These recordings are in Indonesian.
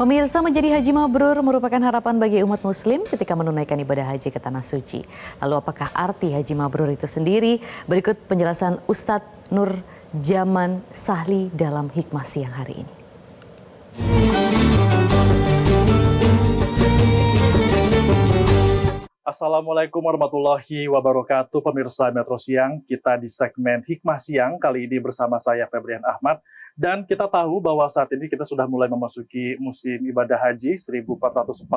Pemirsa, menjadi haji mabrur merupakan harapan bagi umat muslim ketika menunaikan ibadah haji ke Tanah Suci. Lalu apakah arti haji mabrur itu sendiri? Berikut penjelasan Ustadz Nur Jaman Sahli dalam Hikmah Siang hari ini. Assalamualaikum warahmatullahi wabarakatuh, pemirsa Metro Siang. Kita di segmen Hikmah Siang kali ini bersama saya Febrian Ahmad. Dan kita tahu bahwa saat ini kita sudah mulai memasuki musim ibadah haji 1446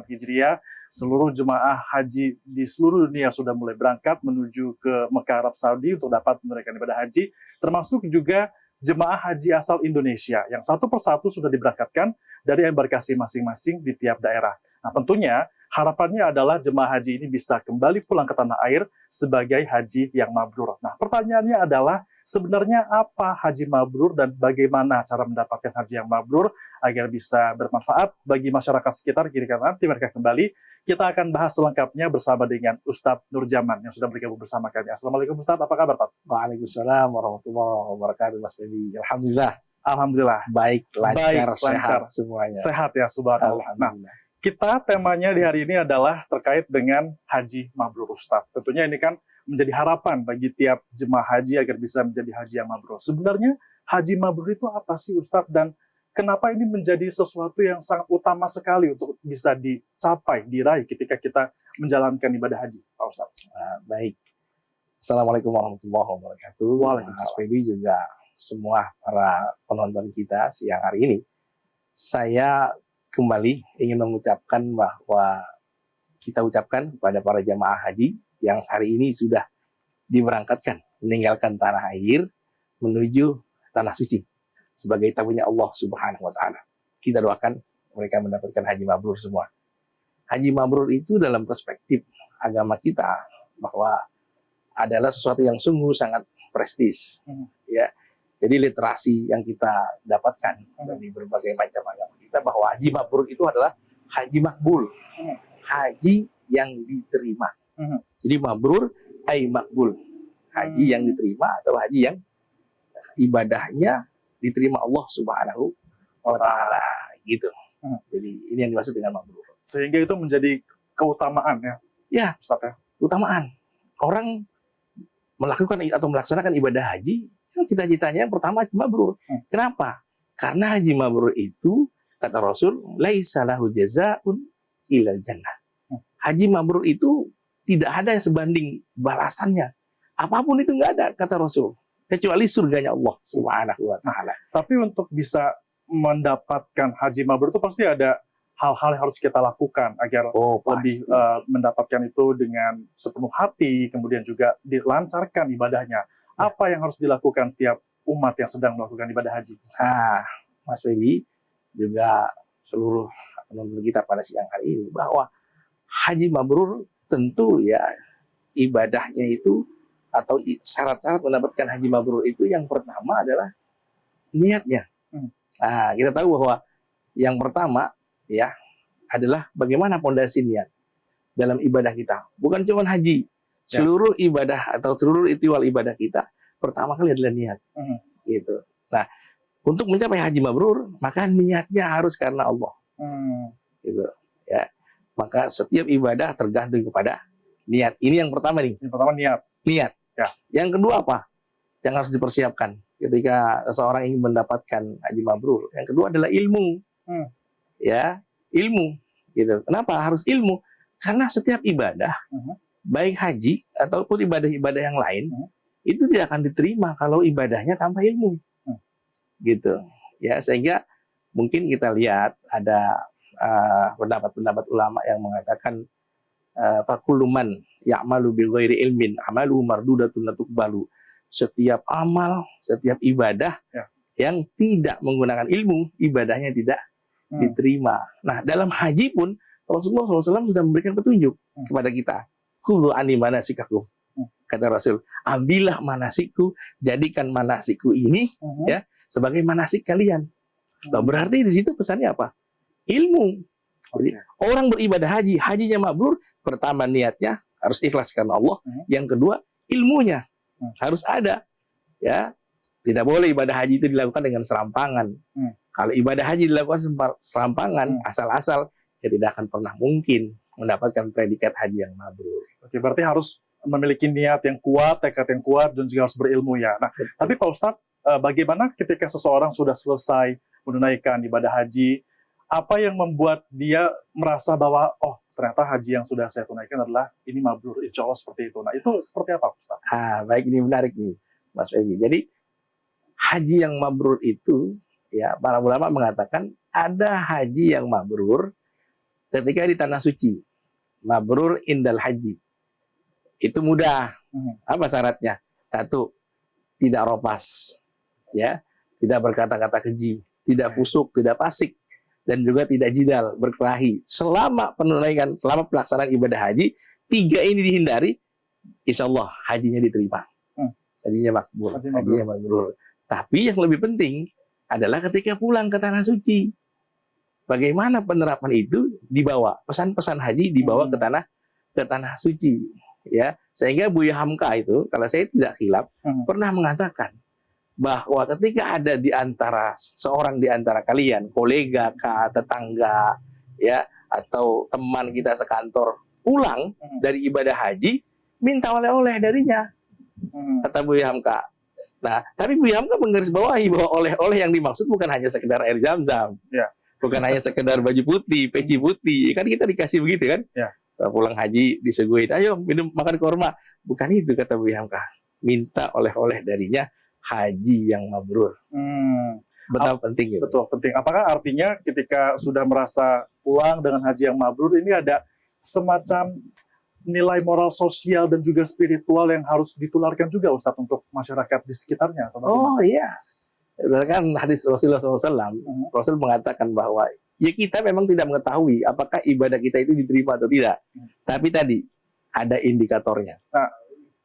Hijriah. Seluruh jemaah haji di seluruh dunia sudah mulai berangkat menuju ke Mekah Arab Saudi untuk dapat menunaikan ibadah haji. Termasuk juga jemaah haji asal Indonesia yang satu persatu sudah diberangkatkan dari embarkasi masing-masing di tiap daerah. Nah, tentunya harapannya adalah jemaah haji ini bisa kembali pulang ke tanah air sebagai haji yang mabrur. Nah, pertanyaannya adalah sebenarnya apa haji mabrur dan bagaimana cara mendapatkan haji yang mabrur agar bisa bermanfaat bagi masyarakat sekitar ketika nanti mereka kembali. Kita akan bahas selengkapnya bersama dengan Ustadz Nur Jaman yang sudah bergabung bersama kami. Assalamualaikum Ustadz, apa kabar Pak? Waalaikumsalam warahmatullahi wabarakatuh, Mas Febi. Alhamdulillah. Baik, lancar, Baik, sehat semuanya. Sehat ya, subhanallah. Nah, kita temanya di hari ini adalah terkait dengan haji mabrur Ustadz. Tentunya ini kan menjadi harapan bagi tiap jemaah haji agar bisa menjadi haji yang mabrur. Sebenarnya haji mabrur itu apa sih Ustadz, dan kenapa ini menjadi sesuatu yang sangat utama sekali untuk bisa dicapai, diraih ketika kita menjalankan ibadah haji, Pak Ustadz? Baik. Assalamualaikum warahmatullahi wabarakatuh. Mas Febi juga semua para penonton kita siang hari ini. Saya kembali ingin mengucapkan bahwa kita ucapkan kepada para jamaah haji yang hari ini sudah diberangkatkan meninggalkan tanah air menuju tanah suci sebagai tamunya Allah Subhanahu wa taala. Kita doakan mereka mendapatkan haji mabrur semua. Haji mabrur itu dalam perspektif agama kita bahwa adalah sesuatu yang sungguh sangat prestis. Ya. Jadi literasi yang kita dapatkan dari berbagai macam agama kita bahwa haji mabrur itu adalah haji makbul. Haji yang diterima. Jadi mabrur ay makbul. Haji yang diterima atau haji yang ibadahnya diterima Allah Subhanahu wa taala gitu. Jadi ini yang dimaksud dengan mabrur. Sehingga itu menjadi keutamaan ya. Ya, Ustaz ya. Keutamaan. Orang melakukan atau melaksanakan ibadah haji, cita-citanya yang pertama haji mabrur. Kenapa? Karena haji mabrur itu kata Rasul, laisa lahu jazaa'un ilal jannah. Haji mabrur itu tidak ada yang sebanding balasannya. Apapun itu nggak ada kata Rasul. Kecuali surganya Allah Subhanahu wa taala. Tapi untuk bisa mendapatkan haji mabrur itu pasti ada hal-hal yang harus kita lakukan agar lebih mendapatkan itu dengan sepenuh hati, kemudian juga dilancarkan ibadahnya. Apa yang harus dilakukan tiap umat yang sedang melakukan ibadah haji? Mas Febi, juga seluruh penonton kita pada siang hari ini, bahwa haji mabrur tentu ya ibadahnya itu atau syarat-syarat mendapatkan haji mabrur itu yang pertama adalah niatnya. Kita tahu bahwa yang pertama ya adalah bagaimana pondasi niat dalam ibadah kita. Bukan cuma haji, seluruh ibadah atau seluruh ritual ibadah kita pertama kali adalah niat. Gitu. Nah, untuk mencapai haji mabrur maka niatnya harus karena Allah. Gitu. Ya. Maka setiap ibadah tergantung kepada niat. Ini yang pertama nih. Yang pertama niat. Niat. Ya. Yang kedua apa? Yang harus dipersiapkan ketika seseorang ingin mendapatkan haji mabrur. Yang kedua adalah ilmu. Ya, ilmu. Gitu. Kenapa harus ilmu? Karena setiap ibadah, baik haji ataupun ibadah-ibadah yang lain, itu tidak akan diterima kalau ibadahnya tanpa ilmu. Gitu. Ya, sehingga mungkin kita lihat ada pendapat-pendapat ulama yang mengatakan fakuluman ya'malu bi ghairi ilmin amalu mardudatun la tuqbalu. Setiap amal, setiap ibadah yang tidak menggunakan ilmu, ibadahnya tidak diterima. Nah, dalam haji pun Rasulullah SAW sudah memberikan petunjuk kepada kita. Khudhu anni manasikakum. Kata Rasul, ambillah manasiku, jadikan manasiku ini ya sebagai manasik kalian. Nah, berarti di situ pesannya apa? Ilmu. Jadi, orang beribadah haji, hajinya mabrur, pertama niatnya harus ikhlas karena Allah. Yang kedua, ilmunya harus ada. Ya, Tidak boleh ibadah haji itu dilakukan dengan serampangan. Kalau ibadah haji dilakukan serampangan, asal-asal, ya tidak akan pernah mungkin mendapatkan predikat haji yang mabrur. Oke, berarti harus memiliki niat yang kuat, tekad yang kuat, dan juga harus berilmu ya. Nah, tapi Pak Ustadz, bagaimana ketika seseorang sudah selesai menunaikan ibadah haji, apa yang membuat dia merasa bahwa, oh ternyata haji yang sudah saya tunaikan adalah ini mabrur, insya Allah seperti itu. Nah, itu seperti apa Pak Ustadz? Baik, ini menarik nih, Mas Feby. Jadi, haji yang mabrur itu, ya para ulama mengatakan ada haji yang mabrur ketika di tanah suci. Mabrur indal haji. Itu mudah. Apa syaratnya? Satu, tidak ropas, ya, tidak berkata-kata keji, tidak fusuk, tidak fasik, dan juga tidak jidal, berkelahi. Selama penunaikan, selama pelaksanaan ibadah haji, 3 ini dihindari, insya Allah hajinya diterima. Hajinya makbul. Hajinya mabrur. Tapi yang lebih penting adalah ketika pulang ke tanah suci. Bagaimana penerapan itu dibawa, pesan-pesan haji dibawa ke tanah suci, ya. Sehingga Buya Hamka itu, kalau saya tidak khilaf, pernah mengatakan bahwa ketika ada seorang di antara kalian, kolega, tetangga, ya, atau teman kita sekantor pulang dari ibadah haji, minta oleh-oleh darinya, kata Buya Hamka. Nah, tapi Buya Hamka menggarisbawahi bahwa oleh-oleh yang dimaksud bukan hanya sekedar air zam-zam, ya. Bukan hanya sekedar baju putih, peci putih, kan kita dikasih begitu kan? Ya. Pulang haji disuguhin, ayo minum makan kurma. Bukan itu kata Buya Hamka. Minta oleh-oleh darinya haji yang mabrur. Betul penting. Gitu. Betul penting. Apakah artinya ketika sudah merasa pulang dengan haji yang mabrur ini ada semacam nilai moral sosial dan juga spiritual yang harus ditularkan juga Ustadz untuk masyarakat di sekitarnya? Oh iya. Kan hadis Rasulullah SAW, Rasul mengatakan bahwa ya kita memang tidak mengetahui apakah ibadah kita itu diterima atau tidak. Tapi tadi ada indikatornya,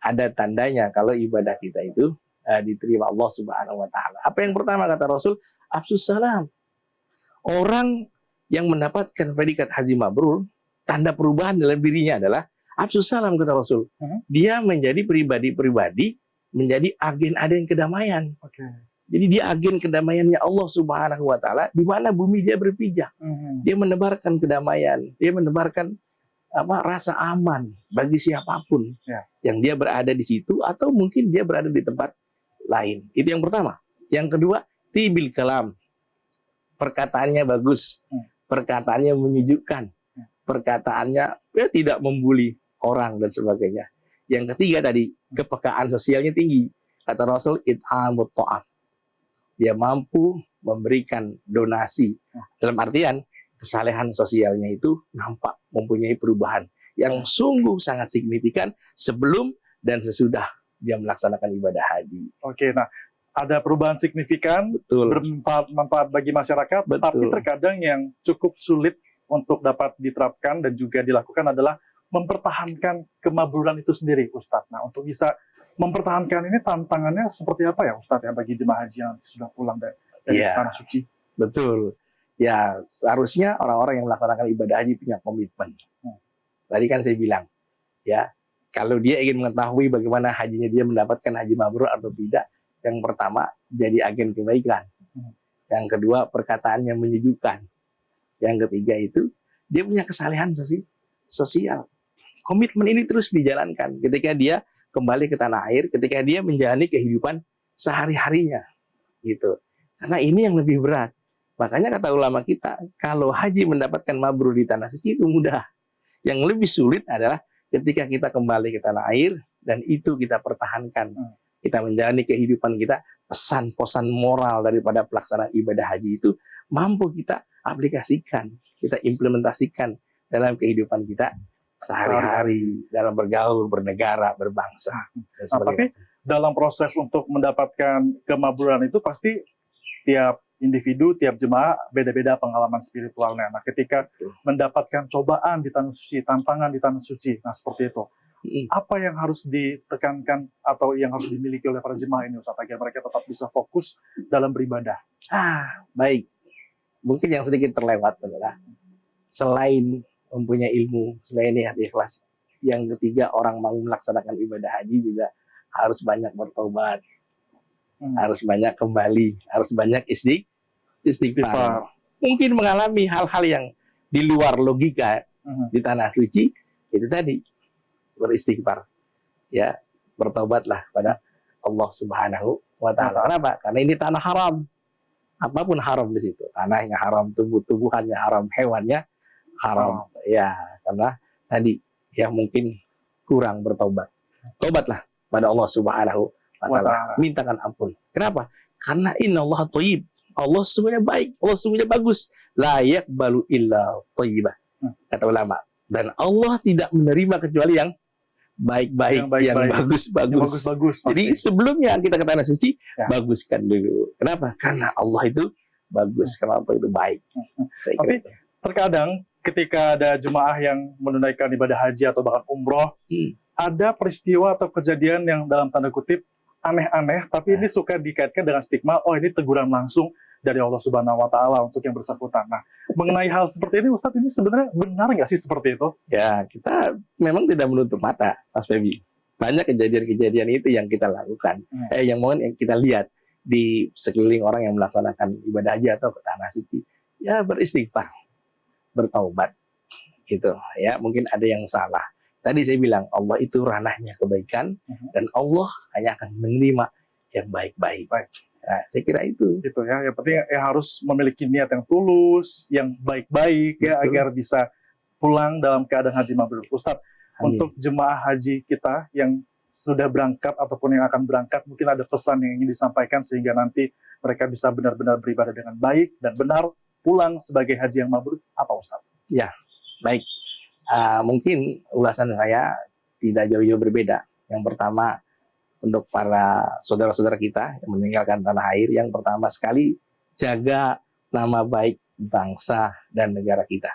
ada tandanya kalau ibadah kita itu diterima Allah Subhanahu Wa Taala. Apa yang pertama kata Rasul? Afsus salam. Orang yang mendapatkan predikat haji mabrur, tanda perubahan dalam dirinya adalah afsus salam kata Rasul. Dia menjadi pribadi-pribadi, menjadi agen-agen kedamaian. Jadi dia agen kedamaiannya Allah Subhanahu Wa Taala di mana bumi dia berpijak. Dia menebarkan kedamaian, dia menebarkan rasa aman bagi siapapun yang dia berada di situ atau mungkin dia berada di tempat lain. Itu yang pertama. Yang kedua, tibil kalam. Perkataannya bagus, perkataannya menyejukkan, perkataannya tidak membuli orang dan sebagainya. Yang ketiga tadi, kepekaan sosialnya tinggi. Kata Rasul, it'amut ta'am. Dia mampu memberikan donasi. Dalam artian, kesalehan sosialnya itu nampak mempunyai perubahan yang sungguh sangat signifikan sebelum dan sesudah dia melaksanakan ibadah haji. Oke, nah ada perubahan signifikan, bermanfaat bagi masyarakat, tapi terkadang yang cukup sulit untuk dapat diterapkan dan juga dilakukan adalah mempertahankan kemabruran itu sendiri, Ustadz. Nah, untuk bisa mempertahankan ini tantangannya seperti apa ya Ustadz ya bagi jemaah haji yang sudah pulang dari tanah suci? Betul. Ya, seharusnya orang-orang yang melaksanakan ibadah haji punya komitmen. Tadi kan saya bilang, ya, kalau dia ingin mengetahui bagaimana hajinya dia mendapatkan haji mabrur atau tidak, yang pertama jadi agen kebaikan. Yang kedua perkataannya menyejukkan. Yang ketiga itu dia punya kesalehan sosial. Komitmen ini terus dijalankan ketika dia kembali ke tanah air, ketika dia menjalani kehidupan sehari-harinya, gitu. Karena ini yang lebih berat. Makanya kata ulama kita, kalau haji mendapatkan mabrur di tanah suci itu mudah. Yang lebih sulit adalah ketika kita kembali ke tanah air dan itu kita pertahankan. Kita menjalani kehidupan kita, pesan-pesan moral daripada pelaksanaan ibadah haji itu mampu kita aplikasikan, kita implementasikan dalam kehidupan kita sehari-hari, dalam bergaul, bernegara, berbangsa. Tapi dalam proses untuk mendapatkan kemabruran itu pasti tiap individu, tiap jemaah beda-beda pengalaman spiritualnya. Nah, ketika mendapatkan cobaan di tanah suci, tantangan di tanah suci, nah seperti itu. Apa yang harus ditekankan atau yang harus dimiliki oleh para jemaah ini, Ustaz, agar mereka tetap bisa fokus dalam beribadah? Baik. Mungkin yang sedikit terlewat adalah selain mempunyai ilmu, selain niat ikhlas, yang ketiga orang mau melaksanakan ibadah haji juga harus banyak bertobat. harus banyak kembali, harus banyak istighfar. Mungkin mengalami hal-hal yang di luar logika di tanah suci, itu tadi beristighfar, ya, bertobatlah kepada Allah Subhanahu wa Ta'ala. Kenapa? Karena ini tanah haram. Apapun haram di situ. Tanahnya haram, tumbuh-tumbuhannya haram, hewannya haram. Ya, karena tadi yang mungkin kurang bertobat. Tobatlah pada Allah Subhanahu wa Ta'ala. Mintakan ampun. Kenapa? Karena innallaha thayyib. Allah sesungguhnya baik, Allah sesungguhnya bagus. La yaqbalu illa thayyibah. Kata ulama. Dan Allah tidak menerima kecuali yang baik-baik, yang bagus-bagus. Jadi sebelumnya kita ke tanah suci, baguskan dulu. Kenapa? Karena Allah itu bagus, karena Allah itu baik. Tapi terkadang ketika ada jemaah yang menunaikan ibadah haji atau bahkan umroh, ada peristiwa atau kejadian yang dalam tanda kutip aneh-aneh, tapi ini suka dikaitkan dengan stigma, oh ini teguran langsung dari Allah Subhanahu wa Ta'ala untuk yang bersangkutan. Nah, mengenai hal seperti ini, Ustadz, ini sebenarnya benar nggak sih seperti itu? Ya, kita memang tidak menutup mata, Mas Febi. Banyak kejadian-kejadian itu yang kita lakukan, yang kita lihat di sekeliling orang yang melaksanakan ibadah haji atau ke tanah suci. Ya, beristighfar, bertaubat, gitu. Ya, mungkin ada yang salah. Tadi saya bilang, Allah itu ranahnya kebaikan, dan Allah hanya akan menerima yang baik-baik. Nah, saya kira itu ya. Yang penting harus memiliki niat yang tulus, yang baik-baik, ya, agar bisa pulang dalam keadaan haji mabrur. Ustadz, untuk jemaah haji kita yang sudah berangkat ataupun yang akan berangkat, mungkin ada pesan yang ingin disampaikan sehingga nanti mereka bisa benar-benar beribadah dengan baik dan benar pulang sebagai haji yang mabrur. Apa, Ustadz? Ya, baik. Mungkin ulasan saya tidak jauh-jauh berbeda. Yang pertama, untuk para saudara-saudara kita yang meninggalkan tanah air, yang pertama sekali, jaga nama baik bangsa dan negara kita.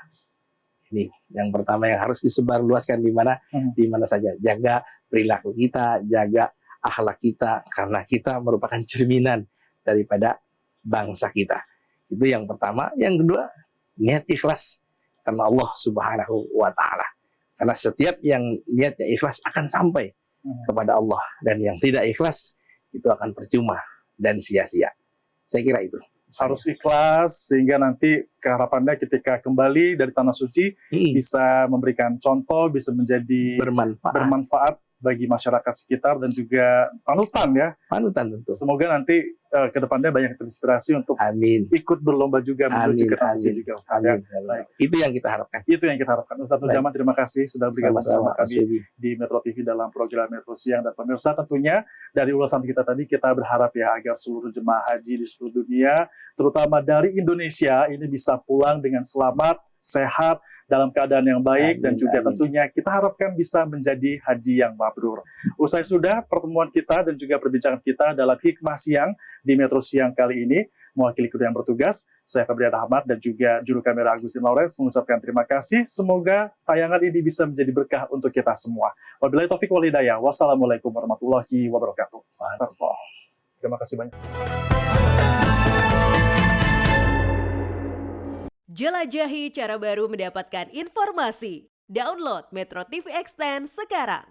Ini yang pertama yang harus disebarluaskan di mana saja. Jaga perilaku kita, jaga akhlak kita, karena kita merupakan cerminan daripada bangsa kita. Itu yang pertama. Yang kedua, niat ikhlas karena Allah Subhanahu wa Ta'ala. Karena setiap yang niatnya ikhlas akan sampai kepada Allah, dan yang tidak ikhlas itu akan percuma dan sia-sia. Saya kira itu harus ikhlas sehingga nanti keharapannya ketika kembali dari tanah suci bisa memberikan contoh, bisa menjadi bermanfaat bagi masyarakat sekitar dan juga panutan tentu. Semoga nanti ke depannya banyak terinspirasi untuk ikut berlomba juga menuju ke tanah suci juga, Ustaz. Itu yang kita harapkan. Ustaz Nur Jaman, terima kasih sudah bergabung bersama kami di Metro TV dalam program Metro Siang. Dan pemirsa, tentunya dari ulasan kita tadi, kita berharap ya agar seluruh jemaah haji di seluruh dunia, terutama dari Indonesia, ini bisa pulang dengan selamat, sehat, dalam keadaan yang baik, dan juga tentunya kita harapkan bisa menjadi haji yang mabrur. Usai sudah pertemuan kita dan juga perbincangan kita dalam Hikmah Siang di Metro Siang kali ini, mewakili kru yang bertugas, saya Febrian Ahmad dan juga juru kamera Agustin Lawrence mengucapkan terima kasih. Semoga tayangan ini bisa menjadi berkah untuk kita semua. Wabillahi taufiq wal hidayah. Wassalamualaikum warahmatullahi wabarakatuh. Terima kasih banyak. Jelajahi cara baru mendapatkan informasi. Download Metro TV Extend sekarang.